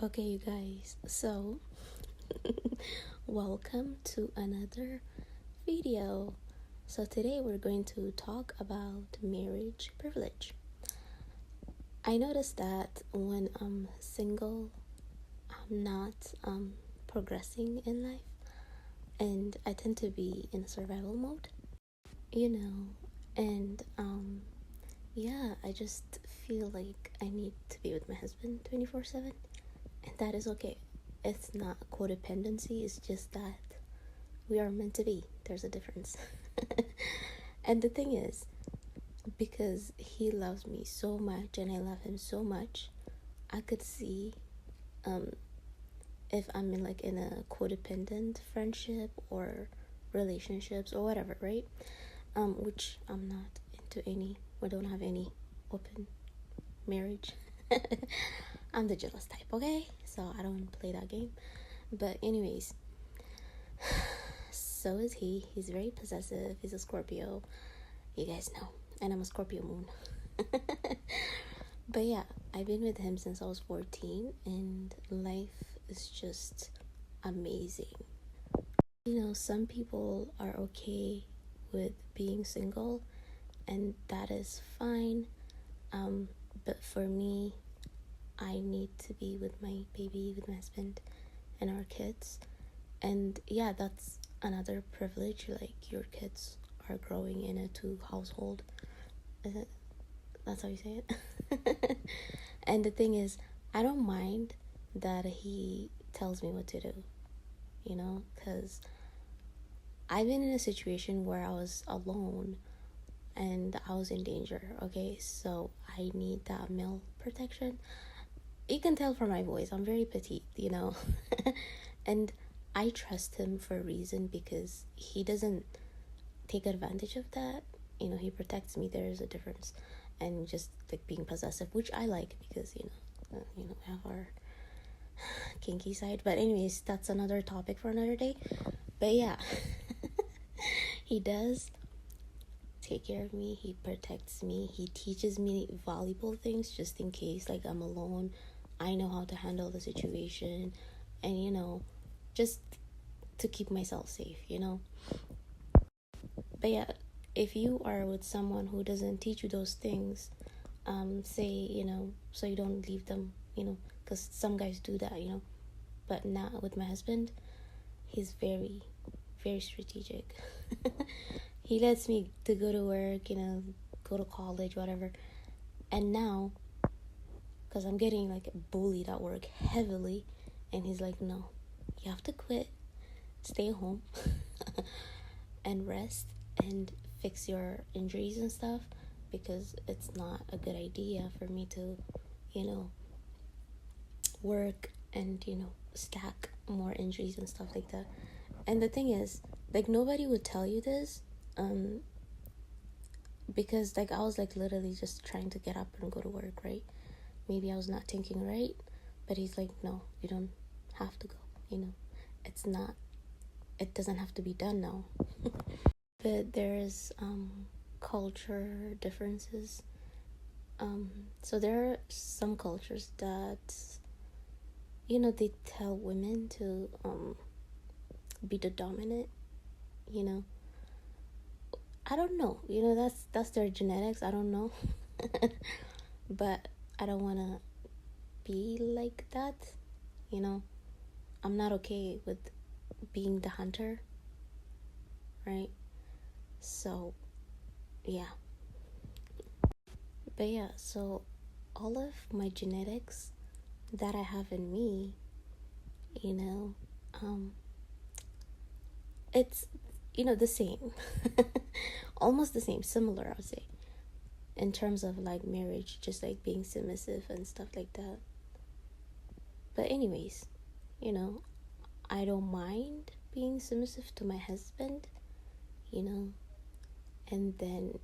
Okay, you guys, so welcome to another video. So today we're going to talk about marriage privilege. I noticed that when I'm single, I'm not progressing in life, and I tend to be in survival mode, and yeah, I just feel like I need to be with my husband 24/7. And that is okay. It's not codependency, it's just that we are meant to be. There's a difference. And the thing is, because he loves me so much and I love him so much, I could see if I'm in a codependent friendship or relationships or whatever, right? Which I'm not into any, or don't have any open marriage. I'm the jealous type, okay? So I don't play that game. But anyways, so is he. He's very possessive. He's a Scorpio. You guys know. And I'm a Scorpio moon. But yeah, I've been with him since I was 14, and life is just amazing. Some people are okay with being single, and that is fine. But for me, I need to be with my baby, with my husband, and our kids. And yeah, that's another privilege. Like, your kids are growing in a two household. Is it? That's how you say it. And the thing is, I don't mind that he tells me what to do, because I've been in a situation where I was alone and I was in danger. Okay, so I need that male protection. You can tell from my voice, I'm very petite, and I trust him for a reason, because he doesn't take advantage of that. He protects me. There is a difference. And just like being possessive, which I like, because we have our kinky side. But anyways, that's another topic for another day. But yeah, he does take care of me. He protects me. He teaches me valuable things, just in case like I'm alone. I know how to handle the situation, and just to keep myself safe. But yeah, if you are with someone who doesn't teach you those things, say, so you don't leave them, because some guys do that, but not with my husband. He's very, very strategic. He lets me to go to work, go to college, whatever. And now, because I'm getting like bullied at work heavily, and he's like, no, you have to quit, stay home, and rest, and fix your injuries and stuff, because it's not a good idea for me to work and stack more injuries and stuff like that. And the thing is, like, nobody would tell you this, because like I was like literally just trying to get up and go to work, right? Maybe I was not thinking right, but he's like, no, you don't have to go, it doesn't have to be done now. But there is culture differences. So there are some cultures that they tell women to be the dominant. I don't know, that's their genetics. I don't know. But I don't want to be like that. I'm not okay with being the hunter, right? So yeah. But yeah, so all of my genetics that I have in me, it's the same. Almost the same, similar, I would say, in terms of like marriage, just like being submissive and stuff like that. But anyways, I don't mind being submissive to my husband, and then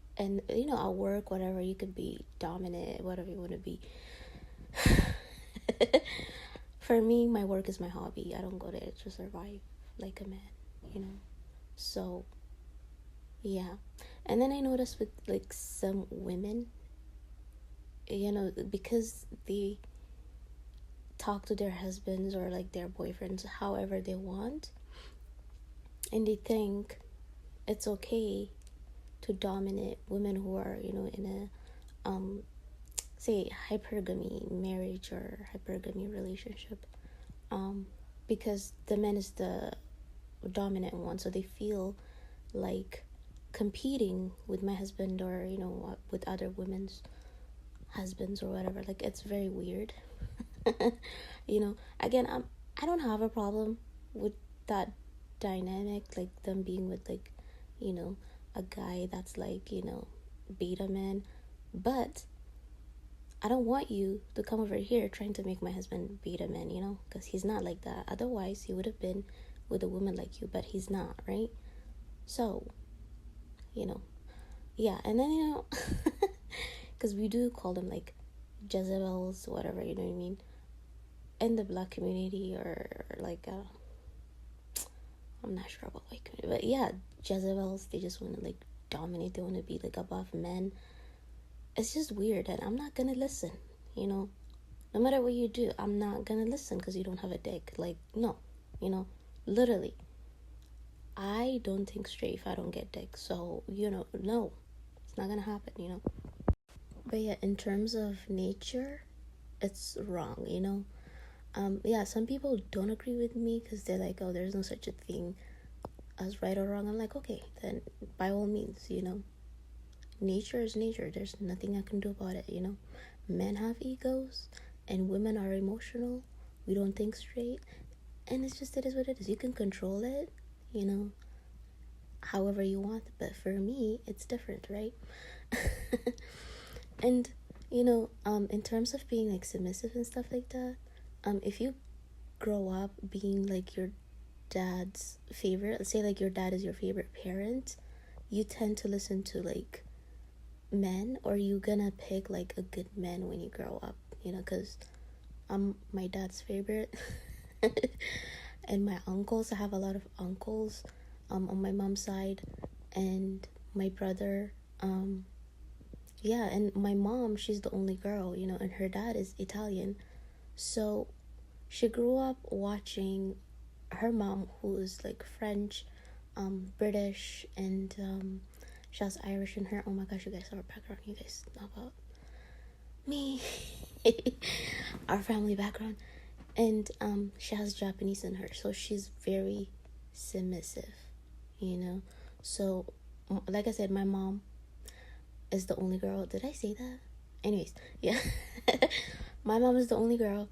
at work, whatever, you could be dominant, whatever you want to be. For me, my work is my hobby. I don't go there to survive like a man, so yeah. And then I noticed with like some women, because they talk to their husbands or like their boyfriends however they want, and they think it's okay to dominate women who are, you know, in a say hypergamy marriage or hypergamy relationship, because the man is the dominant one, so they feel like competing with my husband, or you know, with other women's husbands or whatever. Like, it's very weird. You know, again, I don't have a problem with that dynamic, like them being with, like, you know, a guy that's like, you know, beta man, but I don't want you to come over here trying to make my husband beta man, you know, because he's not like that. Otherwise he would have been with a woman like you, but he's not, right? So, you know, yeah. And then, you know, because we do call them like Jezebels, whatever, you know what I mean, in the black community, or like I'm not sure about white community, but yeah, Jezebels. They just want to like dominate. They want to be like above men. It's just weird, and I'm not gonna listen, you know. No matter what you do, I'm not gonna listen because you don't have a dick. Like, no, you know, literally. I don't think straight if I don't get dick. So, you know, no, it's not gonna happen, you know. But yeah, in terms of nature, it's wrong, you know. Yeah, some people don't agree with me because they're like, oh, there's no such a thing as right or wrong. I'm like, okay, then by all means, you know, nature is nature. There's nothing I can do about it, you know. Men have egos and women are emotional. We don't think straight, and it's just, it is what it is. You can control it, you know, however you want, but for me it's different, right? And you know, in terms of being like submissive and stuff like that, if you grow up being like your dad's favorite, let's say like your dad is your favorite parent, you tend to listen to like men, or you gonna pick like a good man when you grow up, you know, because I'm my dad's favorite. And my uncles, I have a lot of uncles on my mom's side, and my brother, yeah, and my mom, she's the only girl, you know, and her dad is Italian. So she grew up watching her mom, who is like French, British, and she has Irish in her. Oh my gosh, you guys, our background, you guys know about me. Our family background. And she has Japanese in her, so she's very submissive, you know. So like I said, my mom is the only girl. Did I say that? Anyways, yeah. My mom is the only girl,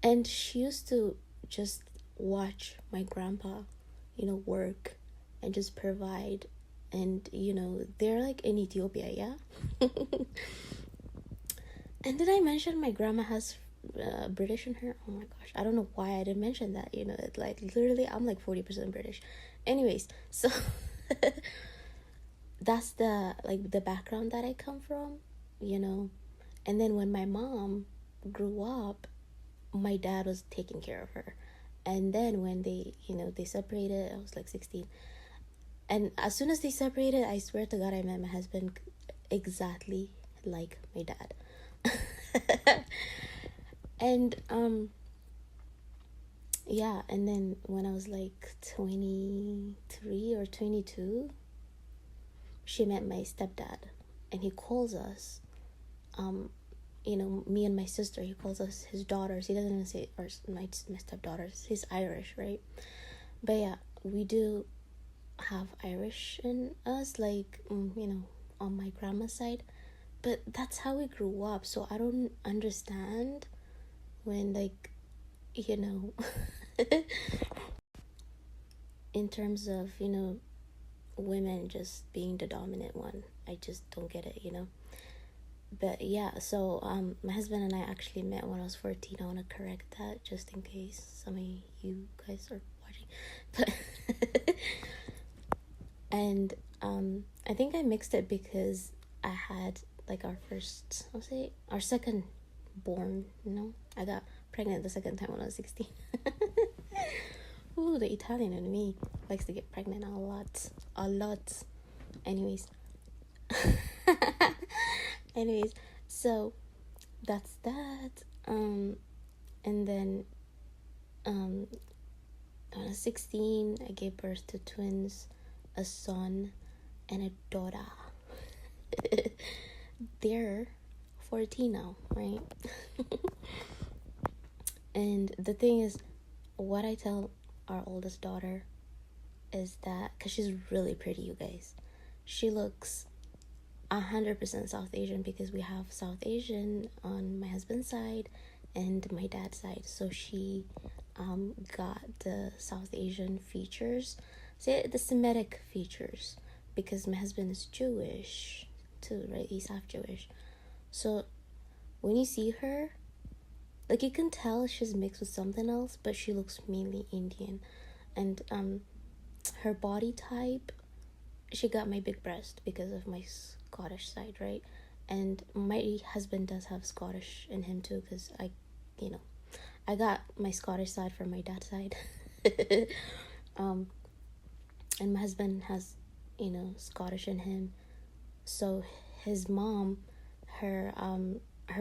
and she used to just watch my grandpa, you know, work and just provide. And you know, they're like in Ethiopia, yeah. And did I mention my grandma has British in her? Oh my gosh, I don't know why I didn't mention that, you know. It, like, literally I'm like 40% British. Anyways, so that's the like the background that I come from, you know. And then when my mom grew up, my dad was taking care of her. And then when they, you know, they separated, I was like 16. And as soon as they separated, I swear to God, I met my husband exactly like my dad. And yeah, and then when I was like 23 or 22, she met my stepdad, and he calls us, you know, me and my sister, he calls us his daughters. He doesn't even say our my stepdaughters. He's Irish, right? But yeah, we do have Irish in us, like, you know, on my grandma's side. But that's how we grew up, so I don't understand when, like, you know, in terms of, you know, women just being the dominant one. I just don't get it, you know. But yeah, so my husband and I actually met when I was 14. I want to correct that just in case some of you guys are watching. But and I think I mixed it because I had like our first, I'll say our second born, you know. I got pregnant the second time when I was 16. Ooh, the Italian in me likes to get pregnant a lot. Anyways. Anyways, so that's that. And then when I was 16, I gave birth to twins, a son and a daughter. They're 14 now, right? And the thing is, what I tell our oldest daughter is that, because she's really pretty, you guys, she looks 100% South Asian, because we have South Asian on my husband's side and my dad's side. So she got the South Asian features, say the Semitic features, because my husband is Jewish too, right? He's half Jewish. So when you see her, like, you can tell she's mixed with something else, but she looks mainly Indian. And her body type, she got my big breast because of my Scottish side, right? And my husband does have Scottish in him too, because I got my Scottish side from my dad's side. And my husband has, Scottish in him. So his mom, her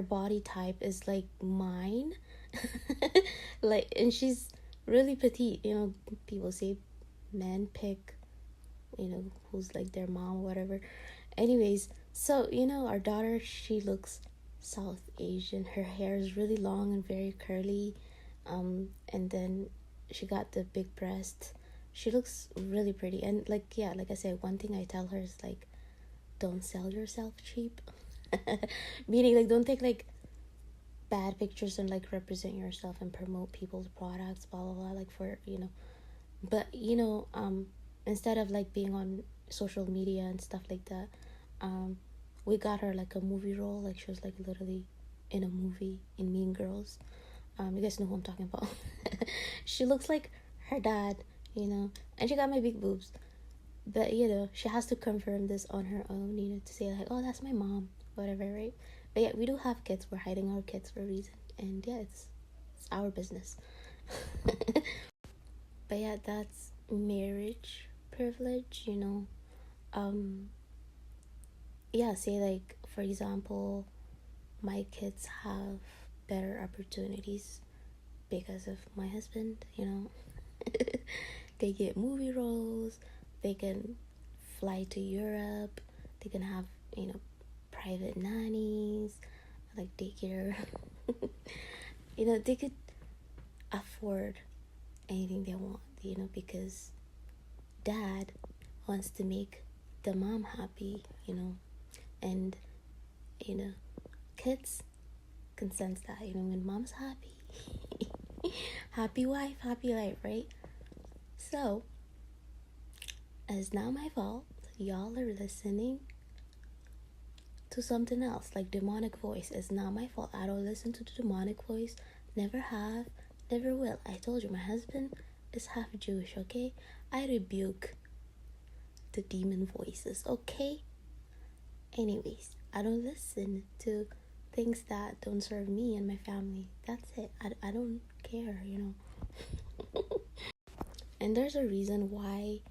body type is like mine. Like, and she's really petite. People say men pick, who's like their mom or whatever. Anyways, so our daughter, she looks South Asian. Her hair is really long and very curly, and then she got the big breast. She looks really pretty. And like I said, one thing I tell her is like, don't sell yourself cheap. Meaning, like, don't take like bad pictures and like represent yourself and promote people's products, blah blah blah, like, for but instead of like being on social media and stuff like that, we got her like a movie role. Like, she was like literally in a movie in Mean Girls. You guys know who I'm talking about. She looks like her dad, and she got my big boobs. But she has to confirm this on her own, to say like, oh, that's my mom, whatever, right? But yeah, we do have kids. We're hiding our kids for a reason, and yeah, it's our business. But yeah, that's marriage privilege. Yeah, say like, for example, my kids have better opportunities because of my husband. They get movie roles, they can fly to Europe, they can have private nannies, like daycare. They could afford anything they want, because dad wants to make the mom happy, and kids can sense that, when mom's happy. Happy wife, happy life, right? So it's not my fault y'all are listening to something else, like demonic voice. It's not my fault. I don't listen to the demonic voice. Never have, never will. I told you, my husband is half Jewish, okay? I rebuke the demon voices, okay? Anyways, I don't listen to things that don't serve me and my family. That's it. I don't care, And there's a reason why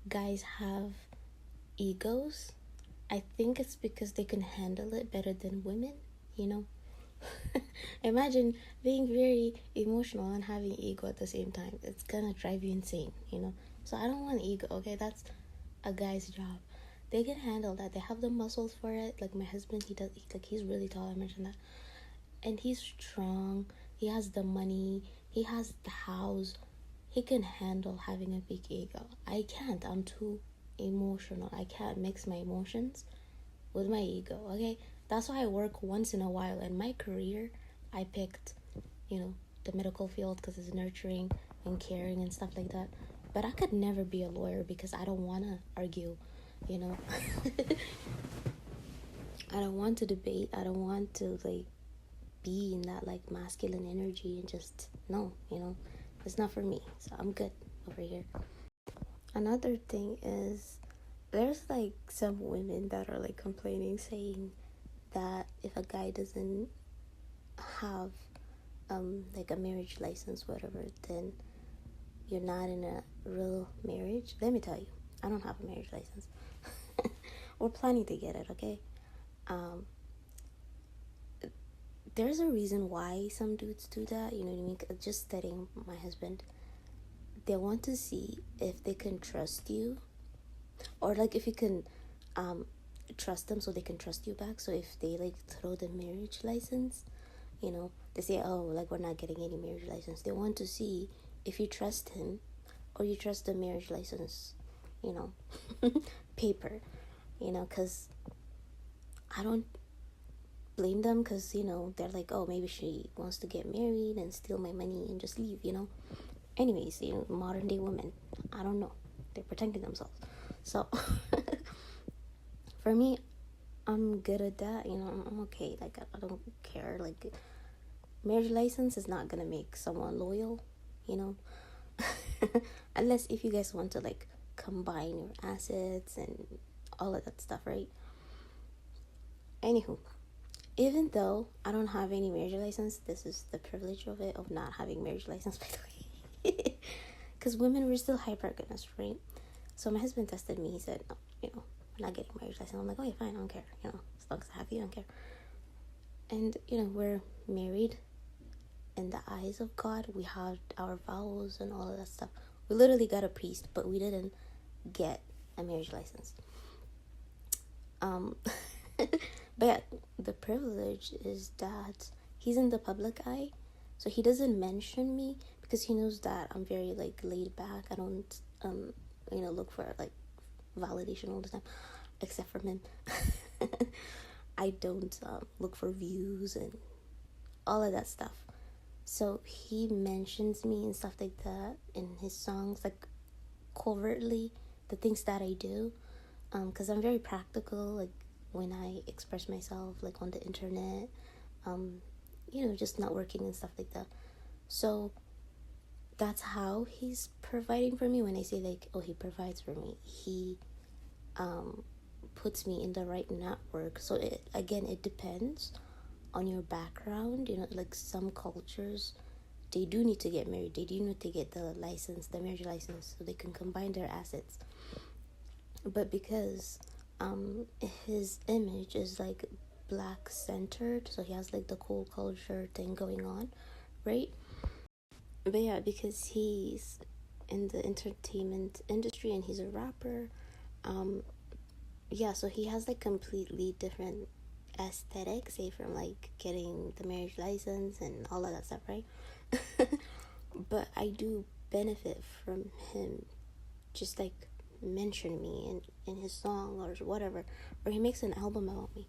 guys have egos. I think it's because they can handle it better than women, Imagine being very emotional and having ego at the same time. It's gonna drive you insane, So I don't want ego, okay? That's a guy's job. They can handle that. They have the muscles for it. Like my husband, he's really tall. I mentioned that. And he's strong. He has the money. He has the house. He can handle having a big ego. I can't. I'm too emotional. I can't mix my emotions with my ego, okay? That's why I work once in a while. In my career, I picked, the medical field because it's nurturing and caring and stuff like that. But I could never be a lawyer because I don't want to argue, I don't want to debate. I don't want to, like, be in that, like, masculine energy and just, no, it's not for me. So I'm good over here. Another thing is, there's like some women that are like complaining, saying that if a guy doesn't have like a marriage license, whatever, then you're not in a real marriage. Let me tell you, I don't have a marriage license. We're planning to get it, okay? there's a reason why some dudes do that, you know what I mean? Just studying my husband, they want to see if they can trust you, or like if you can trust them so they can trust you back. So if they like throw the marriage license, you know, they say, oh, like we're not getting any marriage license. They want to see if you trust him or you trust the marriage license, you know, paper, you know, because I don't blame them, because, you know, they're like, oh, maybe she wants to get married and steal my money and just leave, you know. Anyways, you know, modern day women, I don't know, they're protecting themselves. So for me, I'm good at that, you know. I'm okay, like I don't care. Like, marriage license is not gonna make someone loyal, you know. Unless if you guys want to like combine your assets and all of that stuff, right? Anywho, even though I don't have any marriage license, this is the privilege of it, of not having marriage license, by the way. Because women were still hypergamous, right? So my husband tested me. He said, no, you know, I'm not getting marriage license. I'm like, okay, fine, I don't care. You know, as long as I have you, I don't care. And, you know, we're married in the eyes of God. We have our vows and all of that stuff. We literally got a priest, but we didn't get a marriage license. But yeah, the privilege is that he's in the public eye, so he doesn't mention me because he knows that I'm very like laid back. I don't you know, look for like validation all the time, except for men. I don't look for views and all of that stuff. So he mentions me and stuff like that in his songs, like covertly, the things that I do, because I'm very practical, like when I express myself, like on the internet, you know, just networking and stuff like that. So that's how he's providing for me. When I say like, oh, he provides for me, he puts me in the right network. So it depends on your background, you know. Like some cultures, they do need to get married, they do need to get the license, the marriage license, so they can combine their assets. But because his image is like black centered, so he has like the cool culture thing going on, right? But yeah, because he's in the entertainment industry and he's a rapper, yeah, so he has like completely different aesthetic, say from like getting the marriage license and all of that stuff, right? But I do benefit from him just like mention me in his song or whatever, or he makes an album about me.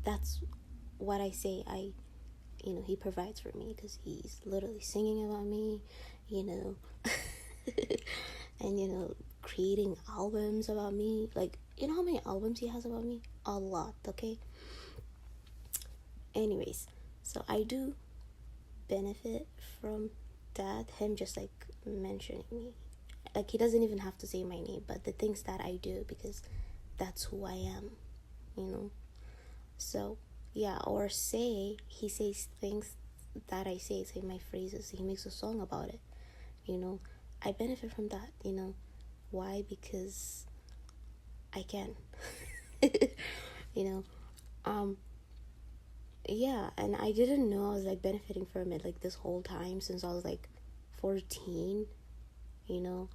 That's what I say. You know, he provides for me because he's literally singing about me, you know. And, you know, creating albums about me. Like, you know how many albums he has about me? A lot, okay? Anyways, so I do benefit from that, him just like mentioning me. Like, he doesn't even have to say my name, but the things that I do, because that's who I am, you know. So yeah, or he says things that I say my phrases, he makes a song about it, you know. I benefit from that, you know. Why? Because I can. You know. Yeah, and I didn't know I was like benefiting from it like this whole time since I was like 14, you know.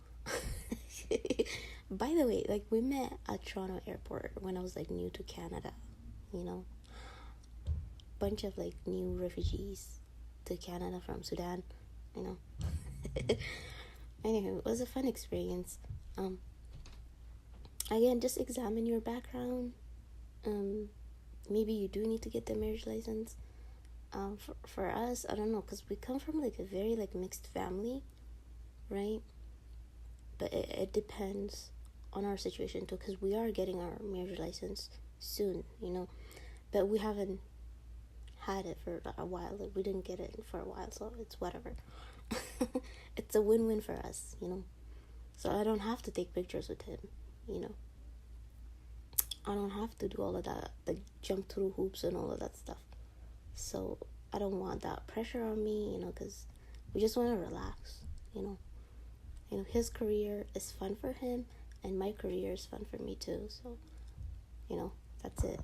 By the way, like we met at Toronto airport when I was like new to Canada, you know. Bunch of like new refugees to Canada from Sudan, you know. Anyway, it was a fun experience. Again, just examine your background. Maybe you do need to get the marriage license. For us, I don't know, because we come from like a very like mixed family, right? But it depends on our situation too, because we are getting our marriage license soon, you know. But we haven't had it for a while. Like, we didn't get it for a while, so it's whatever. It's a win-win for us, you know. So I don't have to take pictures with him, you know. I don't have to do all of that, like jump through hoops and all of that stuff. So I don't want that pressure on me, you know, because we just want to relax, you know. You know, his career is fun for him, and my career is fun for me too. So, you know, that's it.